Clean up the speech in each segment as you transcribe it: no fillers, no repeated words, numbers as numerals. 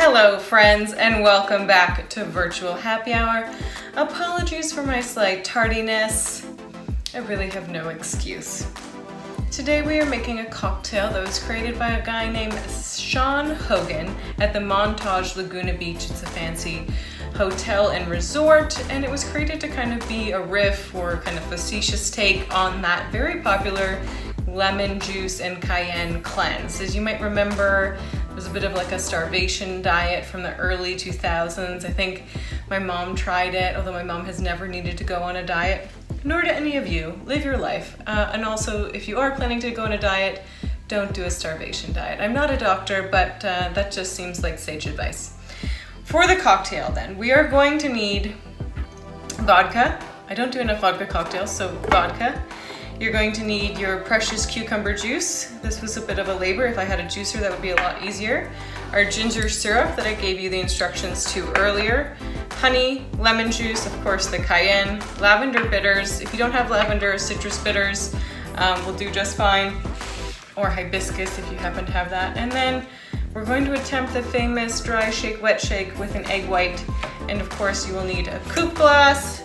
Hello friends, and welcome back to Virtual Happy Hour. Apologies for my slight tardiness. I really have no excuse. Today we are making a cocktail that was created by a guy named Sean Hogan at the Montage Laguna Beach. It's a fancy hotel and resort, and it was created to kind of be a riff or kind of facetious take on that very popular lemon juice and cayenne cleanse. As you might remember, it was a bit of like a starvation diet from the early 2000s. I think my mom tried it, although my mom has never needed to go on a diet, nor do any of you. Live your life. And also, if you are planning to go on a diet, don't do a starvation diet. I'm not a doctor, but that just seems like sage advice. For the cocktail then, we are going to need vodka. I don't do enough vodka cocktails, so vodka. You're going to need your precious cucumber juice. This was a bit of a labor. If I had a juicer, that would be a lot easier. Our ginger syrup that I gave you the instructions to earlier. Honey, lemon juice, of course the cayenne, lavender bitters. If you don't have lavender, citrus bitters will do just fine. Or hibiscus if you happen to have that. And then we're going to attempt the famous dry shake, wet shake with an egg white. And of course you will need a coupe glass,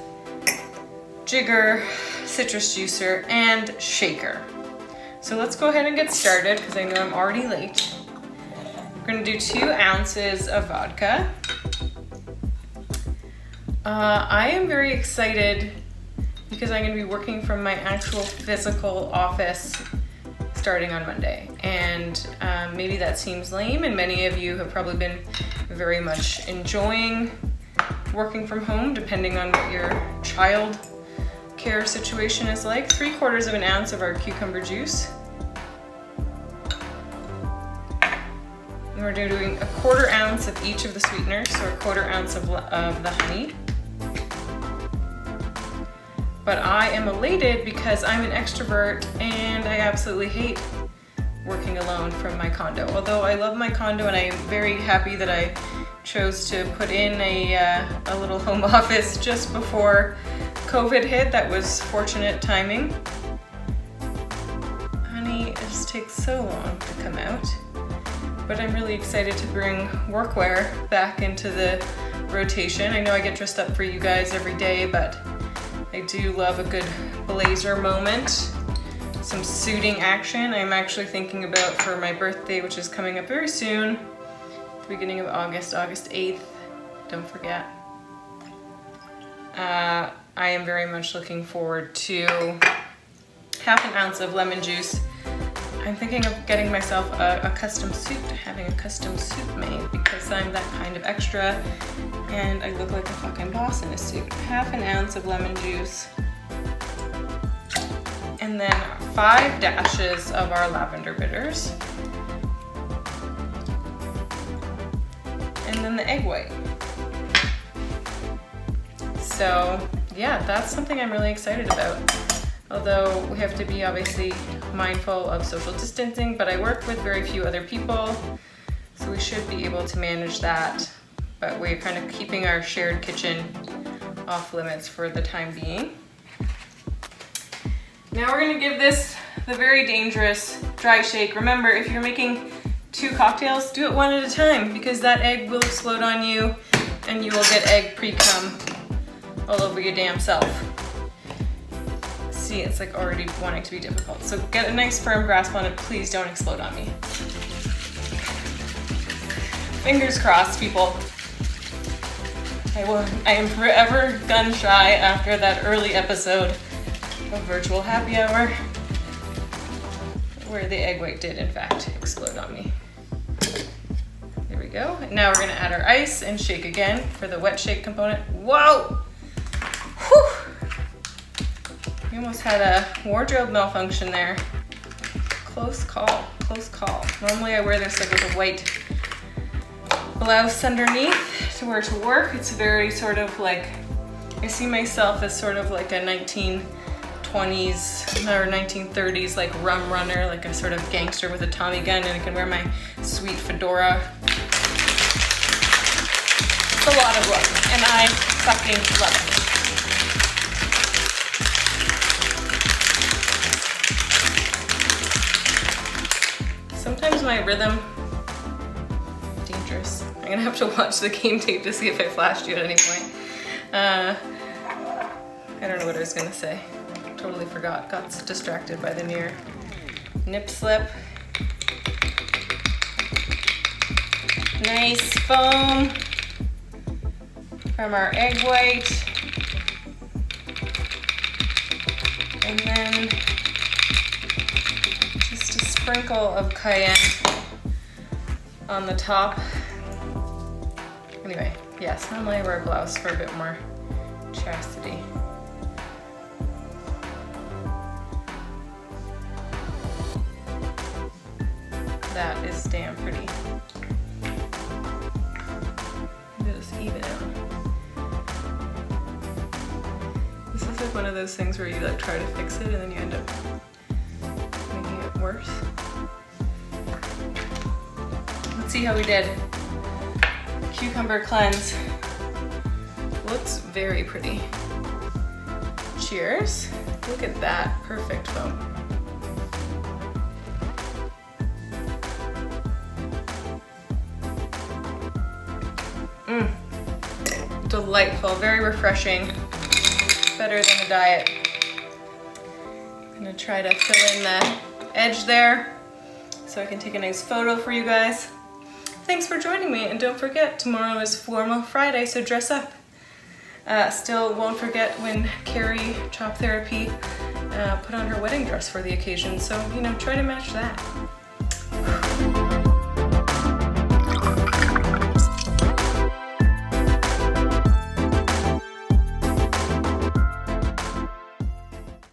jigger, citrus juicer, and shaker. So let's go ahead and get started because I know I'm already late. We're gonna do 2 ounces of vodka. I am very excited because I'm gonna be working from my actual physical office starting on Monday. And maybe that seems lame, and many of you have probably been very much enjoying working from home, depending on what your child care situation is like. 3/4 of an ounce of our cucumber juice. And we're doing 1/4 ounce of each of the sweeteners, so 1/4 ounce of the honey. But I am elated because I'm an extrovert and I absolutely hate working alone from my condo. Although I love my condo and I am very happy that I chose to put in a little home office just before COVID hit. That was fortunate timing. Honey, it just takes so long to come out. But I'm really excited to bring workwear back into the rotation. I know I get dressed up for you guys every day, but I do love a good blazer moment. Some suiting action. I'm actually thinking about for my birthday, which is coming up very soon, the beginning of August 8th, don't forget. I am very much looking forward to 1/2 ounce of lemon juice. I'm thinking of getting myself a custom suit, having a custom suit made because I'm that kind of extra and I look like a fucking boss in a suit. 1/2 ounce of lemon juice. And then 5 dashes of our lavender bitters. And then the egg white. So yeah, that's something I'm really excited about. Although we have to be obviously mindful of social distancing, but I work with very few other people, so we should be able to manage that. But we're kind of keeping our shared kitchen off limits for the time being. Now we're gonna give this the very dangerous dry shake. Remember, if you're making 2 cocktails, do it 1 at a time because that egg will explode on you and you will get egg pre-cum all over your damn self. See, it's like already wanting to be difficult. So get a nice firm grasp on it. Please don't explode on me. Fingers crossed, people. I am forever gun shy after that early episode of Virtual Happy Hour where the egg white did in fact explode on me. There we go. And now we're gonna add our ice and shake again for the wet shake component. Whoa! Whew! We almost had a wardrobe malfunction there. Close call, close call. Normally I wear this like with a white blouse underneath to wear to work. It's very sort of like, I see myself as sort of like a 1920s or 1930s like rum runner, like a sort of gangster with a Tommy gun, and I can wear my sweet fedora. It's a lot of look, and I fucking love it. Sometimes my rhythm, dangerous. I'm gonna have to watch the game tape to see if I flashed you at any point. I don't know what I was gonna say. Totally forgot, got distracted by the near nip slip. Nice foam from our egg white. And then just a sprinkle of cayenne on the top. Anyway, yes, normally I wear a blouse for a bit more chastity. That is damn pretty. Just even out. This is like one of those things where you like try to fix it and then you end up making it worse. Let's see how we did. Cucumber cleanse. Looks very pretty. Cheers. Look at that, perfect foam. Delightful, very refreshing, better than a diet. I'm gonna try to fill in the edge there so I can take a nice photo for you guys. Thanks for joining me, and don't forget, tomorrow is Formal Friday, so dress up. Still won't forget when Carrie, Chop Therapy, put on her wedding dress for the occasion, so, you know, try to match that.